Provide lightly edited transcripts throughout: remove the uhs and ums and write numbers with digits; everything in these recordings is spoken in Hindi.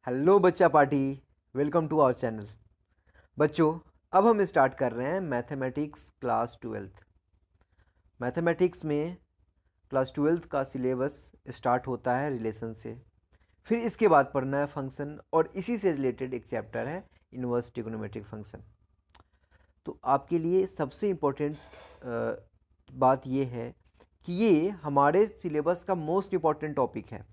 हेलो बच्चा party, welcome to our channel. बच्चों, अब हम स्टार्ट कर रहे हैं मैथमेटिक्स क्लास ट्वेल्थ। मैथमेटिक्स में क्लास ट्वेल्थ का सिलेबस स्टार्ट होता है रिलेशन से। फिर इसके बाद पढ़ना है फंक्शन, और इसी से रिलेटेड एक चैप्टर है इनवर्स ट्रिग्नोमेट्रिक फंक्शन। तो आपके लिए सबसे इम्पोर्टेंट बात ये है कि ये हमारे सिलेबस का मोस्ट इम्पॉर्टेंट टॉपिक है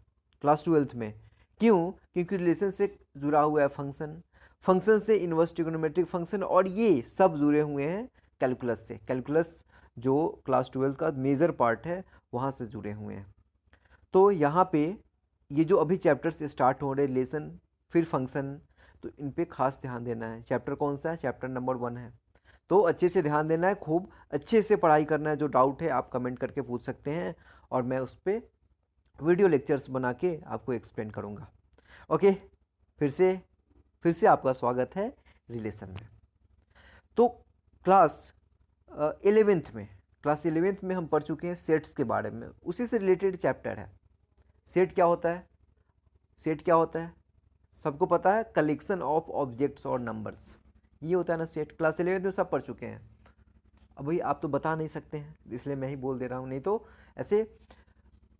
क्लास ट्वेल्थ में। क्यों? क्योंकि रिलेशन से जुड़ा हुआ है फंक्शन, फंक्शन से इनवर्स ट्रिग्नोमेट्रिक फंक्शन, और ये सब जुड़े हुए हैं कैलकुलस से। कैलकुलस जो क्लास ट्वेल्थ का मेजर पार्ट है वहाँ से जुड़े हुए हैं। तो यहाँ पे ये जो अभी चैप्टर्स स्टार्ट हो रहे, रिलेशन फिर फंक्शन, तो इन पे खास ध्यान देना है। चैप्टर कौन सा है? चैप्टर नंबर 1 है। तो अच्छे से ध्यान देना है, खूब अच्छे से पढ़ाई करना है। जो डाउट है आप कमेंट करके पूछ सकते हैं, और मैं उस पर वीडियो लेक्चर्स बना के आपको एक्सप्लेन करूँगा। ओके, फिर से आपका स्वागत है रिलेशन में। तो क्लास 11th में हम पढ़ चुके हैं सेट्स के बारे में। उसी से रिलेटेड चैप्टर है। सेट क्या होता है? सेट क्या होता है सबको पता है, कलेक्शन ऑफ ऑब्जेक्ट्स और नंबर्स, ये होता है ना सेट। क्लास 11th में सब पढ़ चुके हैं। अब भाई आप तो बता नहीं सकते हैं, इसलिए मैं ही बोल दे रहा हूँ, नहीं तो ऐसे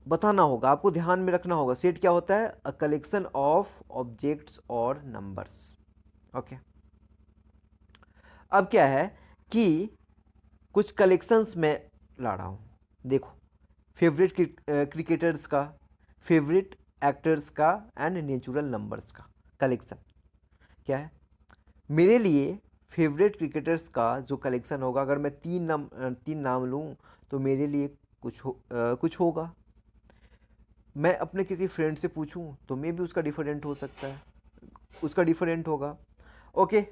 बताना होगा, आपको ध्यान में रखना होगा। सेट क्या होता है? अ कलेक्शन ऑफ ऑब्जेक्ट्स और नंबर्स। ओके, अब क्या है कि कुछ कलेक्शंस में ला रहा हूँ। देखो, फेवरेट क्रिकेटर्स का, फेवरेट एक्टर्स का, एंड नेचुरल नंबर्स का कलेक्शन क्या है। मेरे लिए फेवरेट क्रिकेटर्स का जो कलेक्शन होगा, अगर मैं तीन नाम लूँ तो मेरे लिए कुछ होगा। मैं अपने किसी फ्रेंड से पूछूं तो मे भी उसका डिफरेंट हो सकता है, उसका डिफरेंट होगा। ओके,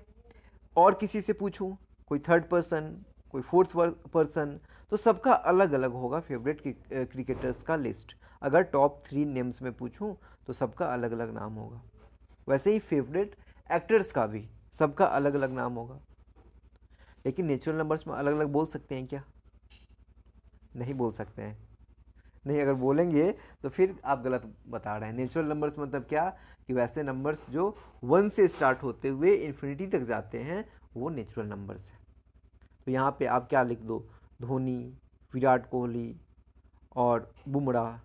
और किसी से पूछूं, कोई थर्ड पर्सन, कोई फोर्थ पर्सन, तो सबका अलग अलग होगा फेवरेट क्रिकेटर्स का लिस्ट। अगर टॉप 3 नेम्स में पूछूं तो सबका अलग अलग नाम होगा। वैसे ही फेवरेट एक्टर्स का भी सबका अलग अलग नाम होगा। लेकिन नेचुरल नंबर्स में अलग अलग बोल सकते हैं क्या? नहीं बोल सकते हैं। नहीं, अगर बोलेंगे तो फिर आप गलत बता रहे हैं। नेचुरल नंबर्स मतलब क्या? कि वैसे नंबर्स जो 1 से स्टार्ट होते हुए इन्फिनिटी तक जाते हैं, वो नेचुरल नंबर्स हैं। तो यहाँ पे आप क्या लिख दो? धोनी, विराट कोहली और बुमराह।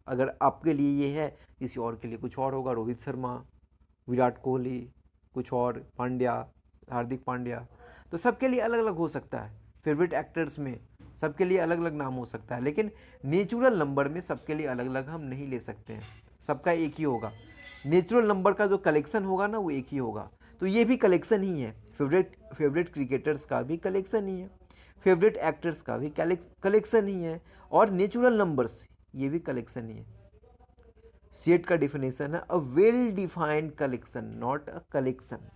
अगर आपके लिए ये है, किसी और के लिए कुछ और होगा। रोहित शर्मा, विराट कोहली, कुछ और, पांड्या, हार्दिक पांड्या। तो सबके लिए अलग अलग हो सकता है। फेवरेट एक्टर्स में सबके लिए अलग अलग नाम हो सकता है, लेकिन नेचुरल नंबर में सबके लिए अलग अलग हम नहीं ले सकते हैं। सबका एक ही होगा। नेचुरल नंबर का जो कलेक्शन होगा ना, वो एक ही होगा। तो ये भी कलेक्शन ही है। फेवरेट क्रिकेटर्स का भी कलेक्शन ही है, फेवरेट एक्टर्स का भी कलेक्शन ही है, और नेचुरल नंबर्स ये भी कलेक्शन ही है। सेट का डिफिनेशन है a well defined collection, not a collection.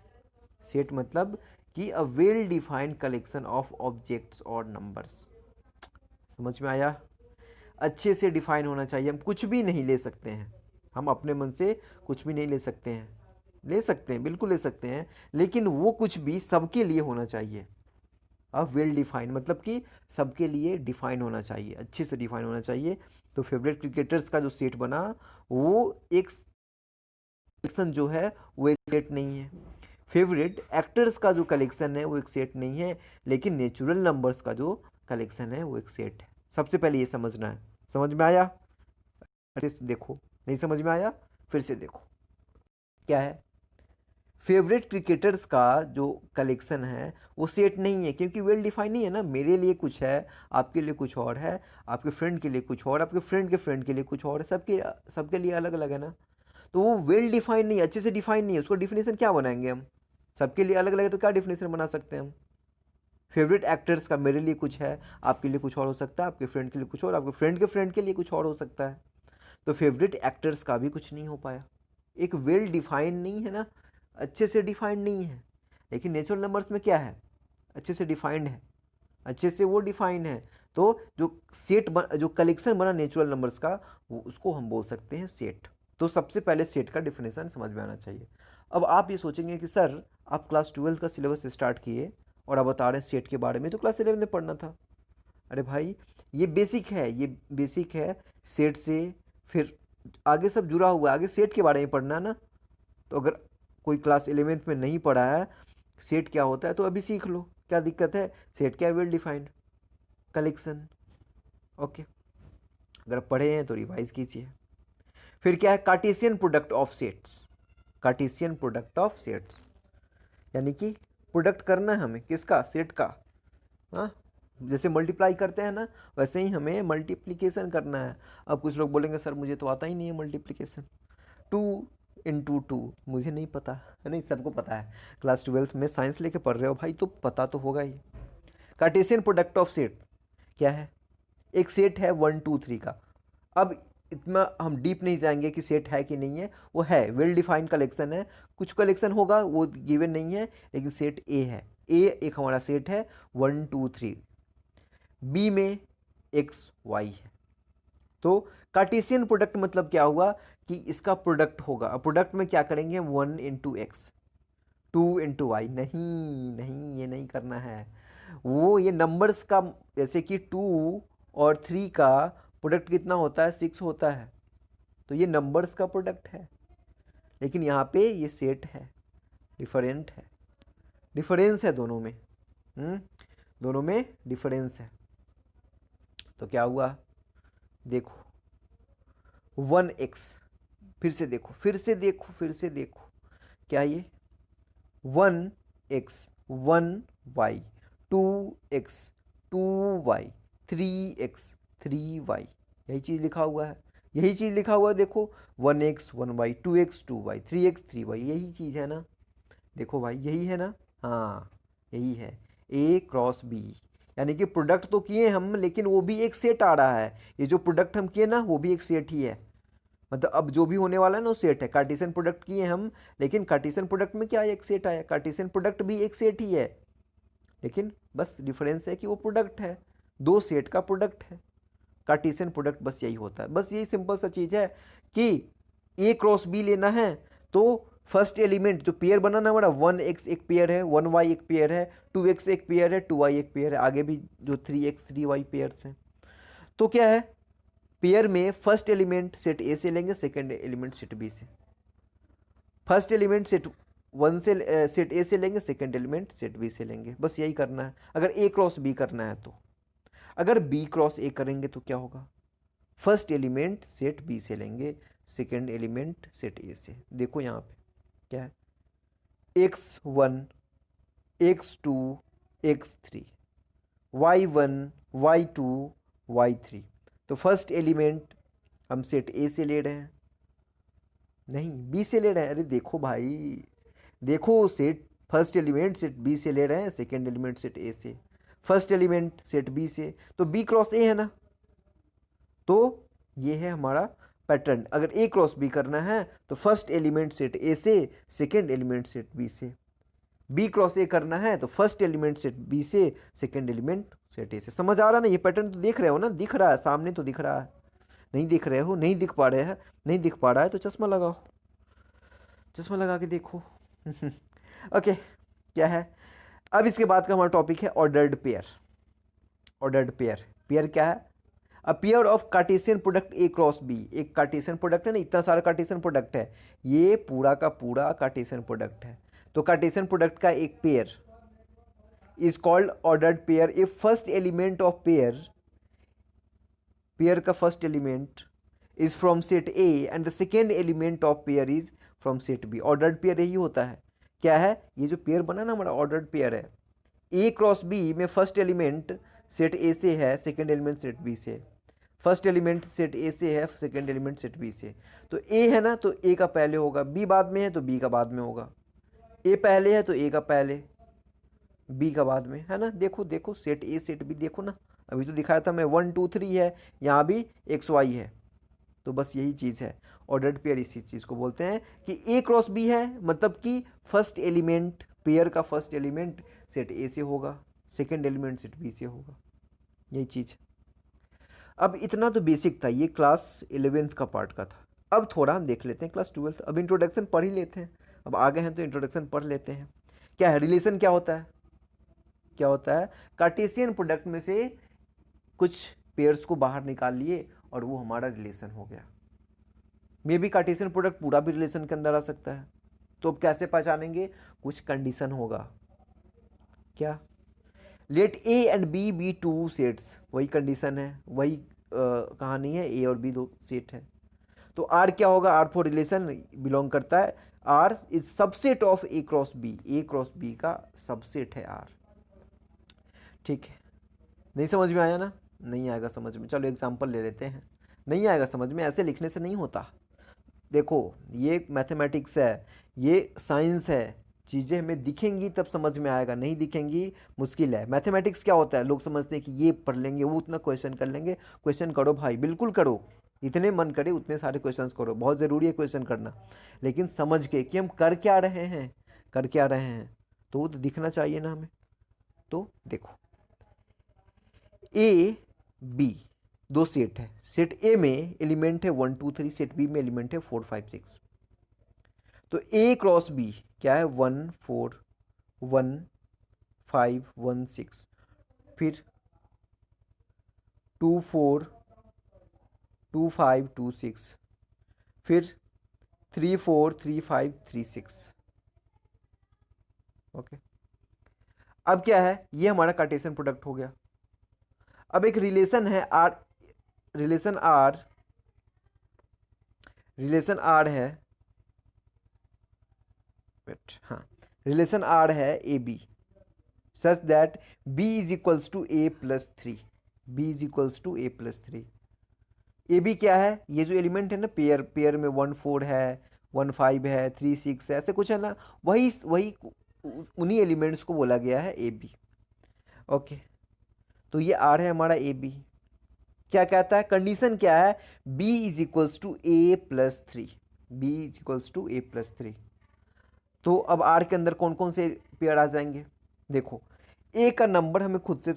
Set मतलब कि a well defined collection of objects और नंबर्स। समझ में आया? अच्छे से डिफाइन होना चाहिए। हम कुछ भी नहीं ले सकते हैं, हम अपने मन से कुछ भी नहीं ले सकते हैं। ले सकते हैं, बिल्कुल ले सकते हैं, लेकिन वो कुछ भी सबके लिए होना चाहिए। अब वेल डिफाइंड मतलब कि सबके लिए डिफाइन होना चाहिए, अच्छे से डिफाइन होना चाहिए। तो फेवरेट क्रिकेटर्स का जो सेट बना, वो एक कलेक्शन जो है वो एक सेट नहीं है। फेवरेट एक्टर्स का जो कलेक्शन है वो एक सेट नहीं है, लेकिन नेचुरल नंबर्स का जो कलेक्शन है वो एक सेट है। सबसे पहले ये समझना है। समझ में आया? अच्छे से देखो। नहीं समझ में आया? फिर से देखो क्या है। फेवरेट क्रिकेटर्स का जो कलेक्शन है वो सेट नहीं है, क्योंकि वेल डिफाइन नहीं है ना। मेरे लिए कुछ है, आपके लिए कुछ और है, आपके फ्रेंड के लिए कुछ और, आपके फ्रेंड के फ्रेंड के लिए कुछ और है। सबके सबके लिए अलग अलग है ना। तो वो वेल डिफाइन नहीं है, अच्छे से डिफाइन नहीं है। उसको डिफिनेशन क्या बनाएंगे हम? सबके लिए अलग अलग है तो क्या डिफिनेशन बना सकते हैं हम? फेवरेट एक्टर्स का मेरे लिए कुछ है, आपके लिए कुछ और हो सकता है, आपके फ्रेंड के लिए कुछ और, आपके फ्रेंड के फ्रेंड के लिए कुछ और हो सकता है। तो फेवरेट एक्टर्स का भी कुछ नहीं हो पाया। एक वेल डिफाइंड नहीं है ना, अच्छे से डिफाइंड नहीं है। लेकिन नेचुरल नंबर्स में क्या है? अच्छे से डिफाइंड है, अच्छे से वो डिफाइन है। तो जो कलेक्शन बना नेचुरल नंबर्स का, वो उसको हम बोल सकते हैं सेट। तो सबसे पहले सेट का डिफिनेशन समझ में आना चाहिए। अब आप ये सोचेंगे कि सर, आप क्लास 12 का सिलेबस स्टार्ट किए और आप बता रहे हैं सेट के बारे में, तो क्लास 11 में पढ़ना था। अरे भाई, ये बेसिक है, ये बेसिक है। सेट से फिर आगे सब जुड़ा हुआ है, आगे सेट के बारे में पढ़ना है ना। तो अगर कोई क्लास 11th में नहीं पढ़ा है सेट क्या होता है तो अभी सीख लो, क्या दिक्कत है। सेट क्या है? Well defined collection. ओके, अगर पढ़े हैं तो रिवाइज कीजिए। फिर क्या है? Cartesian product of sets. Cartesian product of sets यानी कि प्रोडक्ट करना है हमें किसका? सेट का। हाँ, जैसे मल्टीप्लाई करते हैं ना वैसे ही हमें मल्टीप्लिकेशन करना है। अब कुछ लोग बोलेंगे सर मुझे तो आता ही नहीं है मल्टीप्लिकेशन, 2 × 2 मुझे नहीं पता। नहीं, सबको पता है, क्लास 12th में साइंस लेके पढ़ रहे हो भाई तो पता तो होगा ही। कार्टेशियन प्रोडक्ट ऑफ सेट क्या है? एक सेट है 1 2 3 का। अब इतना हम डीप नहीं जाएंगे कि सेट है कि नहीं है, वो है, वेल डिफाइंड कलेक्शन है। कुछ कलेक्शन होगा वो गिवन नहीं है, लेकिन सेट ए है। ए एक हमारा सेट है 1 2 3। बी में एक्स वाई है। तो कार्टेशियन प्रोडक्ट मतलब क्या हुआ कि इसका प्रोडक्ट होगा। अब प्रोडक्ट में क्या करेंगे? 1 × x 2 × y। नहीं नहीं, ये नहीं करना है। वो ये नंबर्स का, जैसे कि 2 और 3 का प्रोडक्ट कितना होता है? 6 होता है। तो ये नंबर्स का प्रोडक्ट है, लेकिन यहाँ पे ये सेट है, डिफरेंट है, डिफरेंस है दोनों में। दोनों में डिफरेंस है। तो क्या हुआ? देखो 1x, फिर से देखो, फिर से देखो, फिर से देखो, क्या ये 1x 1y 2x 2y 3x 3y, यही चीज़ लिखा हुआ है, यही चीज़ लिखा हुआ है। देखो 1x 1y 2x 2y 3x 3y, यही चीज़ है ना। देखो भाई यही है ना, हाँ यही है। A × B यानी कि प्रोडक्ट तो किए हम, लेकिन वो भी एक सेट आ रहा है। ये जो प्रोडक्ट हम किए ना वो भी एक सेट ही है। मतलब अब जो भी होने वाला है ना वो सेट है। कार्टेशियन प्रोडक्ट किए हम, लेकिन कार्टेशियन प्रोडक्ट में क्या एक सेट आया? कार्टेशियन प्रोडक्ट भी एक सेट ही है, लेकिन बस डिफरेंस है कि वो प्रोडक्ट है, दो सेट का प्रोडक्ट है। कार्टेशियन प्रोडक्ट बस यही होता है, बस यही सिंपल सा चीज़ है कि A × B लेना है तो फर्स्ट एलिमेंट जो पेयर बनाना हमारा 1x एक पेयर है, 1y एक पेयर है, 2x एक पेयर है, 2y एक पेयर है, आगे भी जो 3x 3y पेयर्स हैं। तो क्या है? पेयर में फर्स्ट एलिमेंट सेट ए से लेंगे, सेकंड एलिमेंट सेट बी से। फर्स्ट एलिमेंट सेट 1 से सेट ए से लेंगे, सेकंड एलिमेंट सेट बी से लेंगे, बस यही करना है। अगर A × B करना है तो, अगर B × A करेंगे तो क्या होगा? फर्स्ट एलिमेंट सेट बी से लेंगे, सेकंड एलिमेंट सेट ए से। देखो यहाँ पे क्या है? x1 x2 x3 y1 y2 y3। तो फर्स्ट एलिमेंट हम सेट ए से ले रहे हैं, नहीं बी से ले रहे हैं। अरे देखो भाई, देखो, set first element set B से ले रहे हैं, सेकंड एलिमेंट सेट ए से, फर्स्ट एलिमेंट सेट बी से, तो B × A है ना। तो ये है हमारा पैटर्न। अगर A × B करना है तो फर्स्ट एलिमेंट सेट ए से, सेकंड एलिमेंट सेट बी से। B × A करना है तो फर्स्ट एलिमेंट सेट बी से, सेकंड एलिमेंट सेट ए से। समझ आ रहा ना? ये पैटर्न तो देख रहे हो ना, दिख रहा है सामने, तो दिख रहा है। नहीं दिख रहे हो, नहीं दिख पा रहे हैं, नहीं दिख पा रहा है तो चश्मा लगाओ, चश्मा लगा के देखो। ओके, क्या है अब? इसके बाद का हमारा टॉपिक है ordered pair. Ordered pair, pair क्या है? A pair of Cartesian product A × B। एक कार्टेशियन प्रोडक्ट है ना, इतना सारा कार्टेशियन प्रोडक्ट है, ये पूरा का पूरा कार्टेशियन प्रोडक्ट है। तो कार्टेशियन प्रोडक्ट का एक pair is called ordered pair if first element of pair, pair का first element is from set A and the second element of pair is from set B. Ordered pair यही होता है। क्या है? ये जो पेयर बना ना हमारा ऑर्डर्ड पेयर है, A × B में फर्स्ट एलिमेंट सेट ए से है, सेकेंड एलिमेंट सेट बी से, फर्स्ट एलिमेंट सेट ए से है, सेकेंड एलिमेंट सेट बी से। तो ए है ना, तो ए का पहले होगा, बी बाद में है तो बी का बाद में होगा, ए पहले है तो ए का पहले, बी का बाद में, है ना। देखो देखो, सेट ए सेट बी देखो ना, अभी तो दिखाया था मैं 1 2 3 है, यहाँ भी XY है। तो बस यही चीज़ है, ऑर्डर्ड पेयर इसी चीज़ को बोलते हैं कि A × B है, मतलब कि फर्स्ट एलिमेंट, पेयर का फर्स्ट एलिमेंट सेट ए से होगा, सेकेंड एलिमेंट सेट बी से होगा, यही चीज़। अब इतना तो बेसिक था, ये क्लास 11th का पार्ट का था। अब थोड़ा हम देख लेते हैं क्लास 12th। अब इंट्रोडक्शन पढ़ ही लेते हैं, अब आगे हैं तो इंट्रोडक्शन पढ़ लेते हैं। क्या है रिलेशन? क्या होता है? क्या होता है? कार्टेशियन प्रोडक्ट में से कुछ पेयर्स को बाहर निकाल लिए और वो हमारा रिलेशन हो गया। मे बी कार्टेशियन प्रोडक्ट पूरा भी रिलेशन के अंदर आ सकता है, तो अब कैसे पहचानेंगे? कुछ कंडीशन होगा। क्या? Let A and B be two sets, वही कंडीशन है, वही कहानी है, ए और बी दो सेट है। तो आर क्या होगा? आर फॉर रिलेशन बिलोंग करता है, R is subset of A cross B, A cross B का सबसेट है आर। ठीक है, नहीं समझ में आया ना? नहीं आएगा समझ में, चलो एग्जांपल ले लेते हैं। नहीं आएगा समझ में, ऐसे लिखने से नहीं होता। देखो ये मैथमेटिक्स है, ये साइंस है, चीज़ें हमें दिखेंगी तब समझ में आएगा, नहीं दिखेंगी मुश्किल है। मैथमेटिक्स क्या होता है? लोग समझते हैं कि ये पढ़ लेंगे वो उतना क्वेश्चन कर लेंगे। क्वेश्चन करो भाई, बिल्कुल करो, इतने मन करे उतने सारे क्वेश्चंस करो, बहुत ज़रूरी है क्वेश्चन करना, लेकिन समझ के कि हम कर क्या रहे हैं, कर क्या रहे हैं, तो वो तो दिखना चाहिए ना हमें। तो देखो ए बी दो सेट है, सेट ए में एलिमेंट है 1 2 3, सेट बी में एलिमेंट है 4 5 6। तो ए क्रॉस बी क्या है? 1 4 1 5 1 6, फिर 2 4 2 5 2 6, फिर 3 4 3 5 3 6। ओके, अब क्या है? ये हमारा कार्टेशियन प्रोडक्ट हो गया। अब एक रिलेशन है R, relation R, relation R है, वेट, हाँ, रिलेशन आर है A B such that B is equals to A plus 3, B is equals to A plus 3। A B क्या है? ये जो एलिमेंट है ना, पेयर, पेयर में 1 4 है, 1 5 है, 3 6 है, ऐसे कुछ है ना, वही वही उन्हीं एलिमेंट्स को बोला गया है ए बी। ओके, तो ये आर है हमारा ए बी। क्या कहता है? कंडीशन क्या है? b is equals to A plus 3, B is equals to A plus 3। तो अब आर के अंदर कौन कौन से पेयर आ जाएंगे? देखो, ए का नंबर हमें खुद से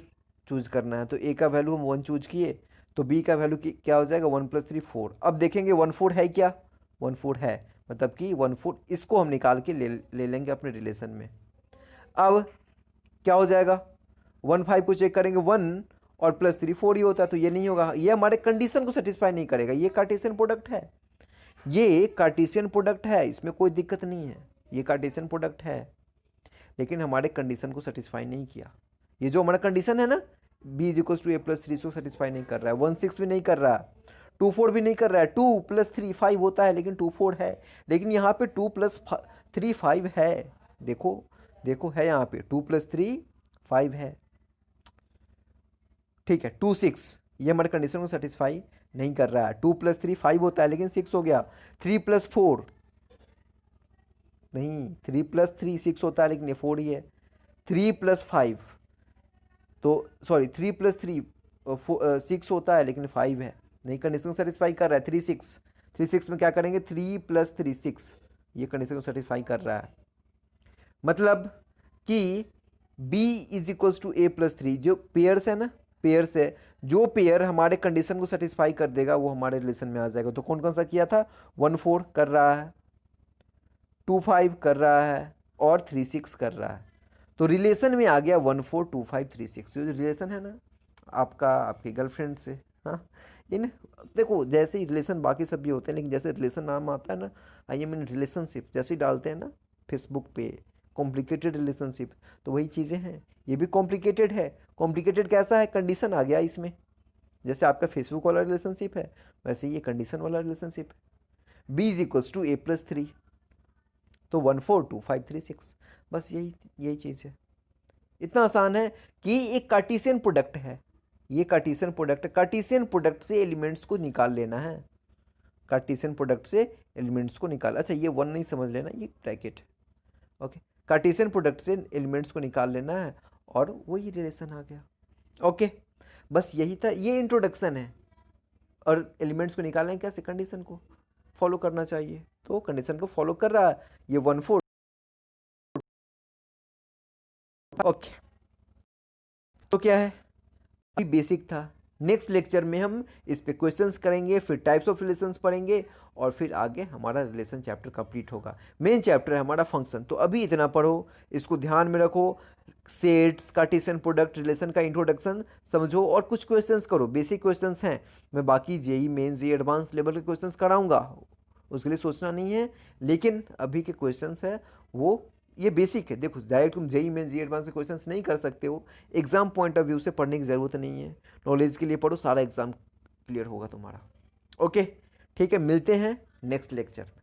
चूज करना है, तो ए का वैल्यू हम 1 चूज किए, तो बी का वैल्यू क्या हो जाएगा? 1 प्लस 3 4। अब देखेंगे 1 4 है क्या? 1 4 है, मतलब कि 1 4 इसको हम निकाल के ले लेंगे अपने रिलेशन में। अब क्या हो जाएगा? 1 5 को चेक करेंगे, 1 और प्लस 3 4 ही होता है, तो ये नहीं होगा, ये हमारे कंडीशन को सेटिस्फाई नहीं करेगा। ये कार्टेशियन प्रोडक्ट है, ये कार्टेशियन प्रोडक्ट है, इसमें कोई दिक्कत नहीं है, ये कार्टेशियन प्रोडक्ट है, लेकिन हमारे कंडीशन को सेटिस्फाई नहीं किया। ये जो हमारा कंडीशन है ना, B is equals to A plus 3 को सेटिस्फाई नहीं कर रहा है, 1 6 भी नहीं कर रहा है, 2 4 भी नहीं कर रहा है। 2 प्लस 3 5 होता है, लेकिन 2 4 है, लेकिन यहाँ पे 2 प्लस 3 5 है। देखो देखो है यहाँ पे 2 प्लस 3 5 है। ठीक है, 2 6, ये हमारे कंडीशन को सेटिस्फाई नहीं कर रहा है। 2 प्लस 3 5 होता है, लेकिन 6 हो गया। 3 प्लस 4 नहीं, 3 प्लस 3 6 होता है, लेकिन ये 4 ही है। 3 प्लस 5 तो सॉरी 3 प्लस 3 6 होता है, लेकिन 5 है, नहीं, कंडीशन को सेटिस्फाई कर रहा है। 3 6, 3 6 में क्या करेंगे? 3 प्लस 3 6, ये कंडीशन को सेटिस्फाई कर रहा है। मतलब कि b is equals to A plus 3, जो पेयर्स है ना, पेयर्स है, जो पेयर हमारे कंडीशन को सेटिस्फाई कर देगा वो हमारे रिलेशन में आ जाएगा। तो कौन कौन सा किया था? 1 4 कर रहा है, 2 5 कर रहा है, और 3 6 कर रहा है। तो रिलेशन में आ गया 1 4 2 5 3 6। जो रिलेशन है ना आपका आपकी गर्लफ्रेंड से, हाँ, इन देखो जैसे ही रिलेशन बाकी सब भी होते हैं, लेकिन जैसे रिलेशन नाम आता है ना, आई एम इन रिलेशनशिप, जैसे ही डालते हैं ना फेसबुक पे कॉम्प्लिकेटेड रिलेशनशिप, तो वही चीज़ें हैं, ये भी कॉम्प्लिकेटेड है। कॉम्प्लिकेटेड कैसा है? कंडीशन आ गया इसमें, जैसे आपका फेसबुक वाला रिलेशनशिप है, वैसे ये कंडीशन वाला रिलेशनशिप है। B is equals to A plus 3, तो 1 4 2 5 3 6, बस यही यही चीज़ है। इतना आसान है कि एक कार्टेशियन प्रोडक्ट है, ये कार्टेशियन प्रोडक्ट है, कार्टेशियन प्रोडक्ट से एलिमेंट्स को निकाल लेना है, कार्टेशियन प्रोडक्ट से एलिमेंट्स को निकाल, अच्छा ये 1 नहीं समझ लेना, ये ब्रैकेट है। ओके, कार्टेशियन प्रोडक्ट से एलिमेंट्स को निकाल लेना है, और वही रिलेशन आ गया। ओके, बस यही था, ये इंट्रोडक्शन है। और एलिमेंट्स को निकालना है कैसे? कंडीशन को फॉलो करना चाहिए, तो कंडीशन को फॉलो कर रहा है, ये 1 4। ओके, तो क्या है, अभी बेसिक था। नेक्स्ट लेक्चर में हम इस पे क्वेश्चंस करेंगे, फिर टाइप्स ऑफ रिलेशंस पढ़ेंगे, और फिर आगे हमारा रिलेशन चैप्टर कंप्लीट होगा। मेन चैप्टर है हमारा फंक्शन, तो अभी इतना पढ़ो, इसको ध्यान में रखो, सेट्स, कार्टेशियन प्रोडक्ट, रिलेशन का इंट्रोडक्शन समझो, और कुछ क्वेश्चंस करो, बेसिक क्वेश्चंस हैं, मैं बाकी JEE Mains, JEE advance level के क्वेश्चंस कराऊंगा, उसके लिए सोचना नहीं है। लेकिन अभी के क्वेश्चंस है वो ये बेसिक है। देखो डायरेक्ट तुम जेई में जी एडवांस के क्वेश्चंस नहीं कर सकते हो, एग्जाम पॉइंट ऑफ व्यू से पढ़ने की ज़रूरत नहीं है, नॉलेज के लिए पढ़ो, सारा एग्जाम क्लियर होगा तुम्हारा। ओके ठीक है, मिलते हैं नेक्स्ट लेक्चर में।